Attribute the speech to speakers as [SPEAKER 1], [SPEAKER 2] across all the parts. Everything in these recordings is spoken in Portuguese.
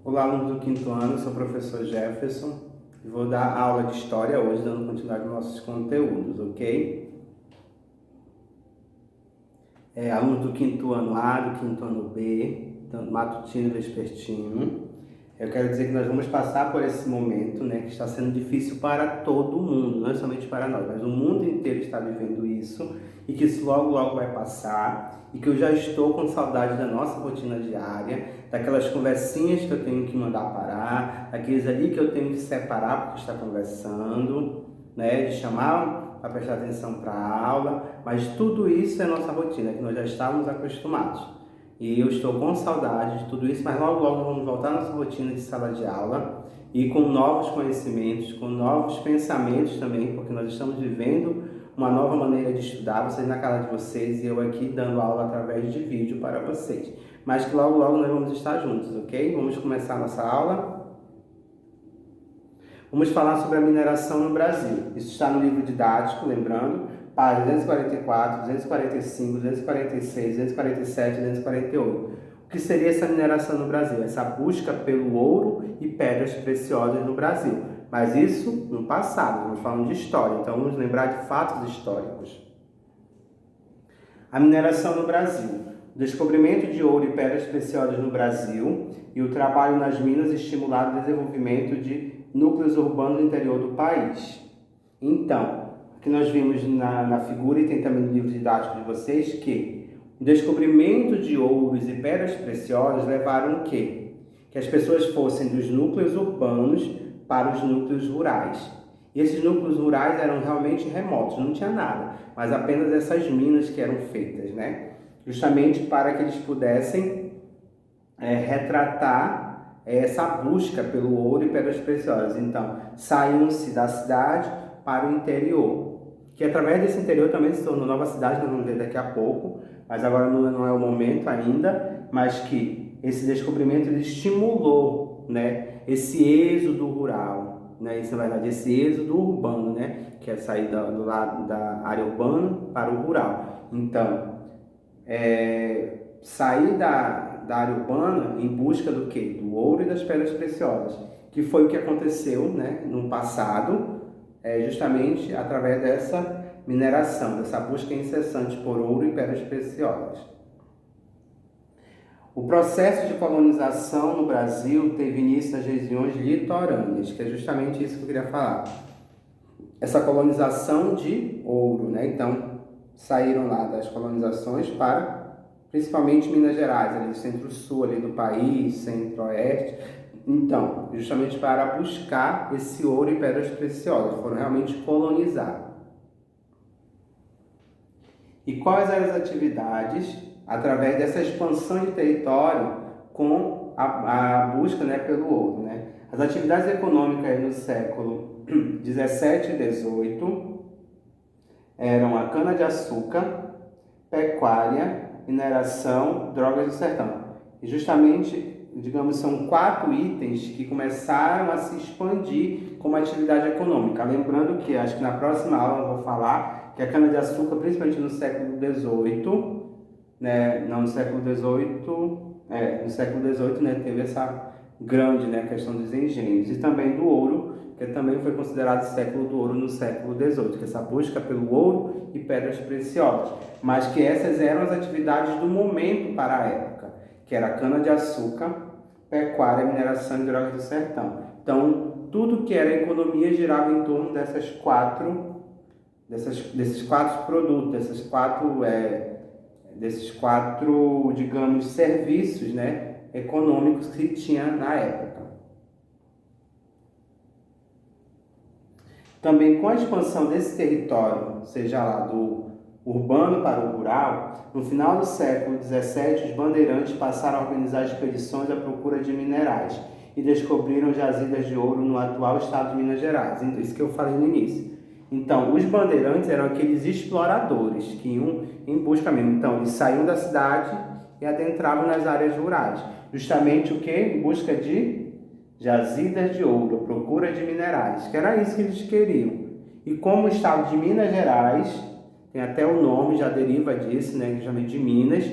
[SPEAKER 1] Olá, alunos do quinto ano, eu sou o professor Jefferson e vou dar aula de História hoje, dando continuidade aos nossos conteúdos, ok? Alunos do quinto ano A, do quinto ano B, matutino e vespertino. Eu quero dizer que nós vamos passar por esse momento, né, que está sendo difícil para todo mundo, não é somente para nós, mas o mundo inteiro está vivendo isso e que isso logo, logo vai passar e que eu já estou com saudade da nossa rotina diária, daquelas conversinhas que eu tenho que mandar parar, daqueles ali que eu tenho que separar porque está conversando, né, de chamar para prestar atenção para a aula, mas tudo isso é nossa rotina, que nós já estávamos acostumados. E eu estou com saudade de tudo isso, mas logo logo vamos voltar à nossa rotina de sala de aula e com novos conhecimentos, com novos pensamentos também, porque nós estamos vivendo uma nova maneira de estudar, vocês na casa de vocês e eu aqui dando aula através de vídeo para vocês. Mas que logo logo nós vamos estar juntos, ok? Vamos começar a nossa aula. Vamos falar sobre a mineração no Brasil. Isso está no livro didático, lembrando, páginas 244, 245, 246, 247 e 248. O que seria essa mineração no Brasil? Essa busca pelo ouro e pedras preciosas no Brasil. Mas isso no passado, estamos falando de história, então vamos lembrar de fatos históricos. A mineração no Brasil. O descobrimento de ouro e pedras preciosas no Brasil e o trabalho nas minas estimularam o desenvolvimento de núcleos urbanos no interior do país. Então, aqui nós vimos na figura e tem também no livro didático de vocês que o descobrimento de ouros e pedras preciosas levaram o quê? Que as pessoas fossem dos núcleos urbanos para os núcleos rurais. E esses núcleos rurais eram realmente remotos, não tinha nada, mas apenas essas minas que eram feitas, né? Justamente para que eles pudessem retratar essa busca pelo ouro e pedras preciosas. Então, saíam-se da cidade para o interior, que através desse interior também se tornou nova cidade, nós vamos ver daqui a pouco, mas agora não é o momento ainda, mas que esse descobrimento ele estimulou, né, esse êxodo rural, né, isso na verdade, esse êxodo urbano, né, que é sair do lado da área urbana para o rural. Então, sair da área urbana em busca do quê? Do ouro e das pedras preciosas, que foi o que aconteceu, né, no passado, justamente através dessa mineração, dessa busca incessante por ouro e pedras preciosas. O processo de colonização no Brasil teve início nas regiões litorâneas, que é justamente isso que eu queria falar. Essa colonização de ouro, né? Então, saíram lá das colonizações para principalmente Minas Gerais, ali centro-sul ali do país, centro-oeste. Então, justamente para buscar esse ouro e pedras preciosas, foram realmente colonizar. E quais eram as atividades através dessa expansão de território com a busca, né, pelo ouro, né? As atividades econômicas no século 17 e 18 eram a cana-de-açúcar, pecuária, mineração, drogas do sertão. E justamente, digamos, são 4 itens que começaram a se expandir como atividade econômica. Lembrando que, acho que na próxima aula eu vou falar que a cana-de-açúcar, principalmente no século XVIII, né, não no século XVIII, no século XVIII, né, teve essa grande, né, questão dos engenhos. E também do ouro, que também foi considerado século do ouro no século XVIII, que é essa busca pelo ouro e pedras preciosas, mas que essas eram as atividades do momento para a época, que era cana-de-açúcar, pecuária, mineração e drogas do sertão. Então, tudo que era economia girava em torno desses quatro produtos, desses quatro, digamos, serviços, né, econômicos que tinha na época. Também com a expansão desse território, seja lá do urbano para o rural, no final do século XVII, os bandeirantes passaram a organizar expedições à procura de minerais e descobriram jazidas de ouro no atual estado de Minas Gerais. Isso que eu falei no início. Então, os bandeirantes eram aqueles exploradores que iam em busca mesmo. Então, eles saíam da cidade e adentravam nas áreas rurais. Justamente o quê? Em busca de jazidas de ouro, procura de minerais, que era isso que eles queriam. E como o estado de Minas Gerais, tem até o nome, já deriva disso, né, justamente de Minas,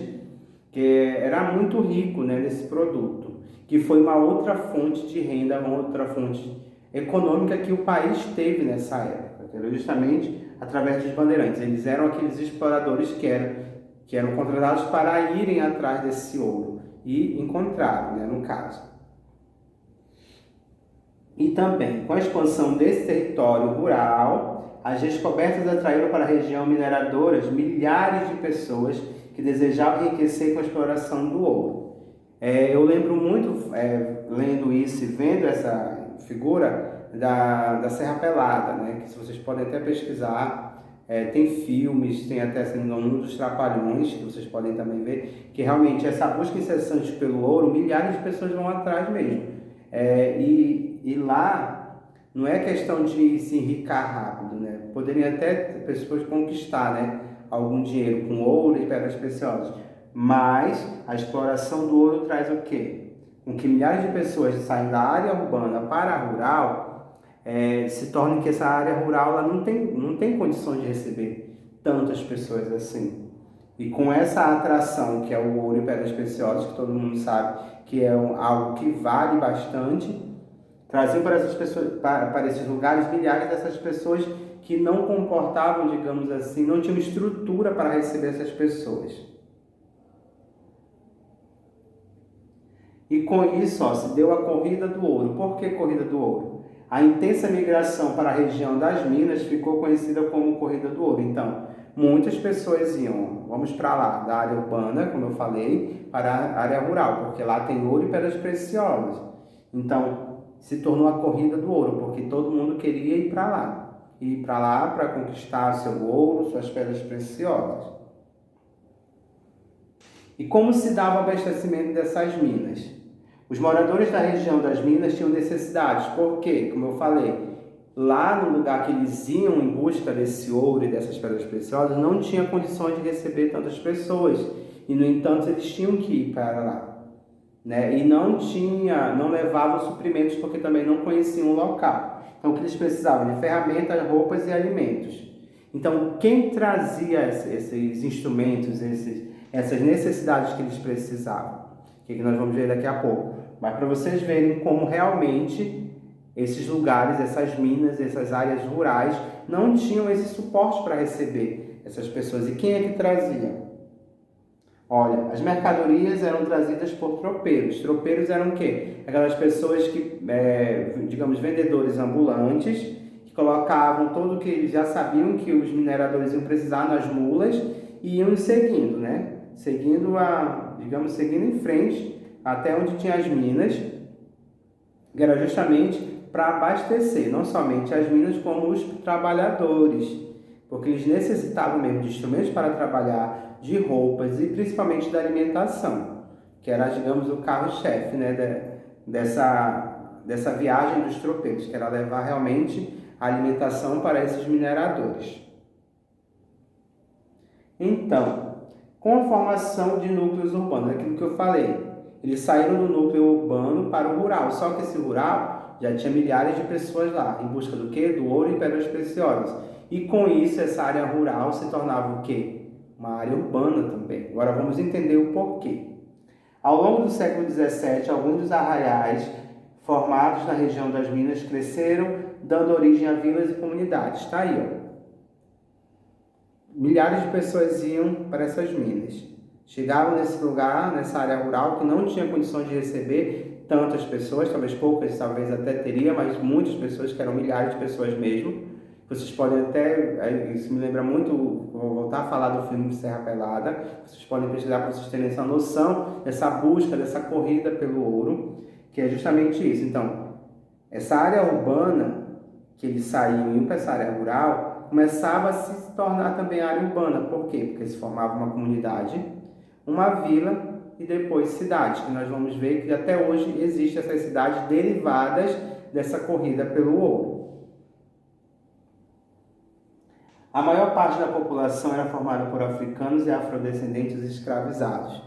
[SPEAKER 1] que era muito rico, né, nesse produto, que foi uma outra fonte de renda, uma outra fonte econômica que o país teve nessa época, que era justamente através dos bandeirantes. Eles eram aqueles exploradores que eram contratados para irem atrás desse ouro e encontraram, né, no caso. E também, com a expansão desse território rural, as descobertas atraíram para a região mineradoras milhares de pessoas que desejavam enriquecer com a exploração do ouro. Eu lembro muito, lendo isso e vendo essa figura da Serra Pelada, né? Que se vocês podem até pesquisar, tem filmes, tem até se não me engano, um dos Trapalhões, que vocês podem também ver, que realmente essa busca incessante pelo ouro, milhares de pessoas vão atrás mesmo. E lá não é questão de se enriquecer rápido, né? Poderiam até pessoas conquistar, né, algum dinheiro com ouro e pedras preciosas. Mas a exploração do ouro traz o quê? Com que milhares de pessoas saem da área urbana para a rural, se torna que essa área rural ela não tem condições de receber tantas pessoas assim. E com essa atração que é o ouro e pedras preciosas, que todo mundo sabe que é algo que vale bastante, traziam para essas pessoas, para esses lugares, milhares dessas pessoas que não comportavam, digamos assim, não tinham estrutura para receber essas pessoas. E com isso, se deu a corrida do ouro. Por que corrida do ouro? A intensa migração para a região das minas ficou conhecida como corrida do ouro. Então, muitas pessoas iam, vamos para lá, da área urbana, como eu falei, para a área rural, porque lá tem ouro e pedras preciosas. Então, se tornou a corrida do ouro, porque todo mundo queria ir para lá. Ir para lá para conquistar seu ouro, suas pedras preciosas. E como se dava o abastecimento dessas minas? Os moradores da região das minas tinham necessidades, porque, como eu falei, lá no lugar que eles iam em busca desse ouro e dessas pedras preciosas, não tinha condições de receber tantas pessoas. E, no entanto, eles tinham que ir para lá, né? E não levavam suprimentos porque também não conheciam o local. Então, o que eles precisavam? De ferramentas, roupas e alimentos. Então, quem trazia esses instrumentos, essas necessidades que eles precisavam? Que nós vamos ver daqui a pouco. Mas para vocês verem como realmente esses lugares, essas minas, essas áreas rurais não tinham esse suporte para receber essas pessoas. E quem é que trazia? Olha, as mercadorias eram trazidas por tropeiros. Tropeiros eram o quê? Aquelas pessoas que, digamos, vendedores ambulantes, que colocavam tudo que eles já sabiam que os mineradores iam precisar nas mulas e iam seguindo, né? Seguindo em frente até onde tinha as minas, que era justamente para abastecer não somente as minas, como os trabalhadores, porque eles necessitavam mesmo de instrumentos para trabalhar, de roupas e principalmente da alimentação, que era, digamos, o carro-chefe, né, dessa viagem dos tropeiros, que era levar realmente a alimentação para esses mineradores. Então, com a formação de núcleos urbanos, aquilo que eu falei, eles saíram do núcleo urbano para o rural, só que esse rural já tinha milhares de pessoas lá, em busca do quê? Do ouro e pedras preciosas. E com isso, essa área rural se tornava o quê? Uma área urbana também. Agora vamos entender o porquê. Ao longo do século XVII, alguns dos arraiais formados na região das minas cresceram, dando origem a vilas e comunidades. Está aí, ó. Milhares de pessoas iam para essas minas. Chegavam nesse lugar, nessa área rural, que não tinha condições de receber tantas pessoas, talvez poucas, talvez até teria, mas muitas pessoas, que eram milhares de pessoas mesmo. Vocês podem até, isso me lembra muito, vou voltar a falar do filme Serra Pelada, vocês podem pesquisar para vocês terem essa noção dessa busca, dessa corrida pelo ouro, que é justamente isso. Então, essa área urbana, que eles saíam e iam para essa área rural, começava a se tornar também área urbana. Por quê? Porque se formava uma comunidade, uma vila e depois cidade, que nós vamos ver que até hoje existem essas cidades derivadas dessa corrida pelo ouro. A maior parte da população era formada por africanos e afrodescendentes escravizados.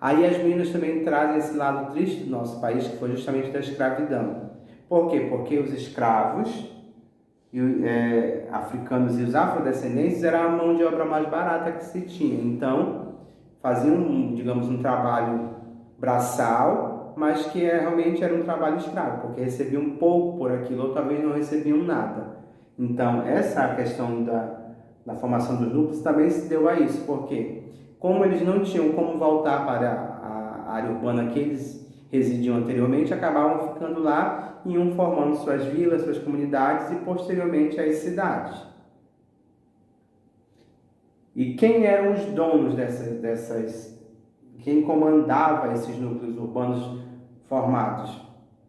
[SPEAKER 1] Aí as minas também trazem esse lado triste do nosso país, que foi justamente da escravidão. Por quê? Porque os escravos africanos e os afrodescendentes eram a mão de obra mais barata que se tinha. Então, faziam, digamos, um trabalho braçal, mas que realmente era um trabalho escravo, porque recebiam pouco por aquilo, ou talvez não recebiam nada. Então, essa questão da formação dos núcleos também se deu a isso, porque como eles não tinham como voltar para a área urbana que eles residiam anteriormente, acabavam ficando lá e iam formando suas vilas, suas comunidades e posteriormente as cidades. E quem eram os donos quem comandava esses núcleos urbanos formados,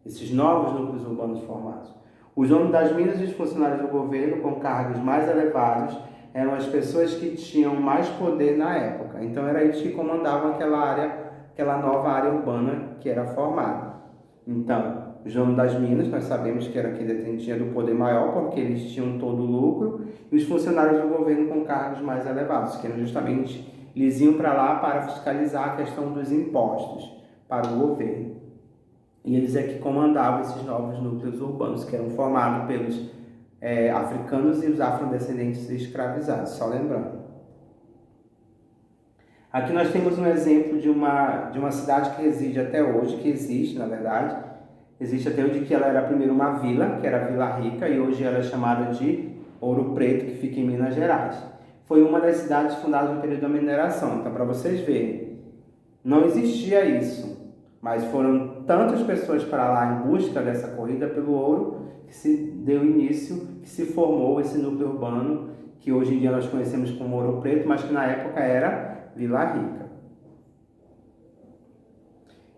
[SPEAKER 1] esses novos núcleos urbanos formados? Os donos das minas e os funcionários do governo com cargos mais elevados eram as pessoas que tinham mais poder na época. Então, era eles que comandavam aquela nova área urbana que era formada. Então, os donos das minas, nós sabemos que era quem detinha do poder maior, porque eles tinham todo o lucro, e os funcionários do governo com cargos mais elevados, que eram justamente, eles iam para lá para fiscalizar a questão dos impostos para o governo. E eles é que comandavam esses novos núcleos urbanos, que eram formados pelos africanos e os afrodescendentes escravizados, só lembrando. Aqui nós temos um exemplo de uma cidade que reside até hoje, que existe, na verdade, existe até hoje, que ela era primeiro uma vila, que era a Vila Rica, e hoje ela é chamada de Ouro Preto, que fica em Minas Gerais. Foi uma das cidades fundadas no período da mineração, então para vocês verem, não existia isso, mas foram tantas pessoas para lá em busca dessa corrida pelo ouro, que se deu início, que se formou esse núcleo urbano, que hoje em dia nós conhecemos como Ouro Preto, mas que na época era Vila Rica.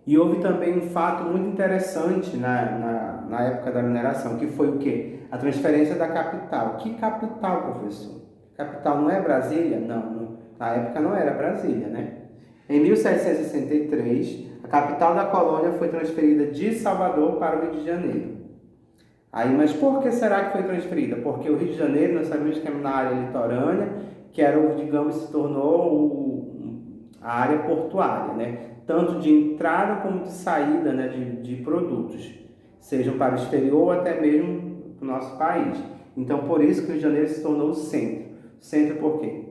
[SPEAKER 1] E houve também um fato muito interessante na época da mineração, que foi o quê? A transferência da capital. Que capital, professor? Capital não é Brasília? Não, na época não era Brasília, né? Em 1763, a capital da colônia foi transferida de Salvador para o Rio de Janeiro. Aí, mas por que será que foi transferida? Porque o Rio de Janeiro, nós sabemos que é na área litorânea, que era, digamos, se tornou a área portuária, né? Tanto de entrada como de saída, né, de produtos, sejam para o exterior ou até mesmo para o nosso país. Então, por isso que o Rio de Janeiro se tornou o centro. Centro por quê?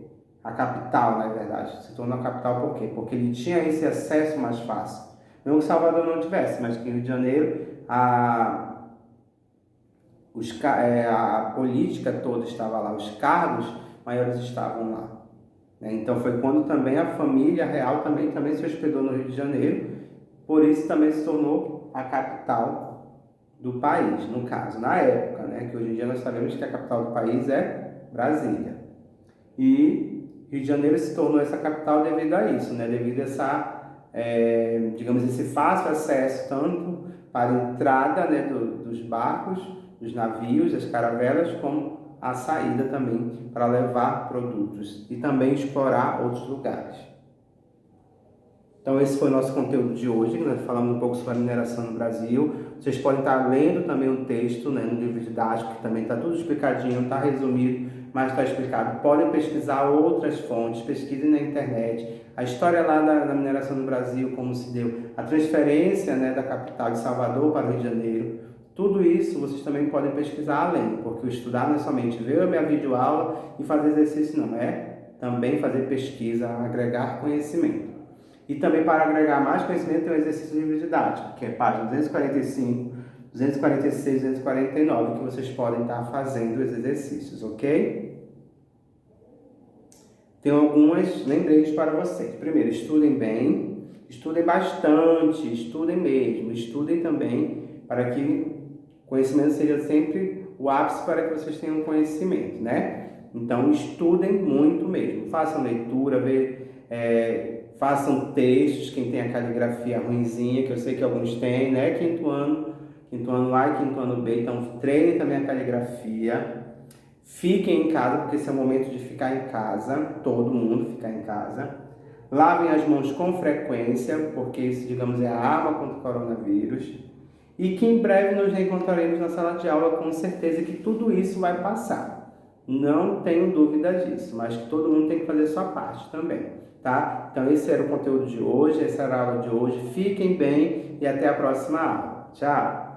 [SPEAKER 1] A capital, na verdade, se tornou a capital por quê? Porque ele tinha esse acesso mais fácil. Não que Salvador não tivesse, mas que o Rio de Janeiro, a política toda estava lá, os cargos maiores estavam lá. Então foi quando também a família real também se hospedou no Rio de Janeiro, por isso também se tornou a capital do país, no caso, na época, né? Que hoje em dia nós sabemos que a capital do país é Brasília. E Rio de Janeiro se tornou essa capital devido a isso, né? Devido a digamos, esse fácil acesso tanto para a entrada, né, dos barcos, dos navios, das caravelas, como a saída também para levar produtos e também explorar outros lugares. Então esse foi o nosso conteúdo de hoje, nós falamos um pouco sobre a mineração no Brasil. Vocês podem estar lendo também um texto, né, no livro didático, que também está tudo explicadinho, está resumido, mas está explicado. Podem pesquisar outras fontes, pesquisem na internet. A história lá da mineração no Brasil, como se deu, a transferência, né, da capital de Salvador para o Rio de Janeiro. Tudo isso vocês também podem pesquisar além, porque o estudar não é somente ver a minha videoaula e fazer exercício, não, é também fazer pesquisa, agregar conhecimento. E também para agregar mais conhecimento tem o exercício de livro didático, que é página 245, 246, 249, que vocês podem estar fazendo os exercícios, ok? Tem algumas lembretes para vocês. Primeiro, estudem bem, estudem bastante, estudem mesmo, estudem também para que o conhecimento seja sempre o ápice para que vocês tenham conhecimento, né? Então, estudem muito mesmo. Façam leitura, façam textos, quem tem a caligrafia ruinzinha, que eu sei que alguns têm, né? Quinto ano A e quinto ano B. Então, treinem também a caligrafia. Fiquem em casa, porque esse é o momento de ficar em casa. Todo mundo ficar em casa. Lavem as mãos com frequência, porque isso, digamos, é a arma contra o coronavírus. E que em breve nos reencontraremos na sala de aula, com certeza que tudo isso vai passar. Não tenho dúvida disso, mas que todo mundo tem que fazer a sua parte também, tá? Então esse era o conteúdo de hoje, essa era a aula de hoje. Fiquem bem e até a próxima aula. Tchau!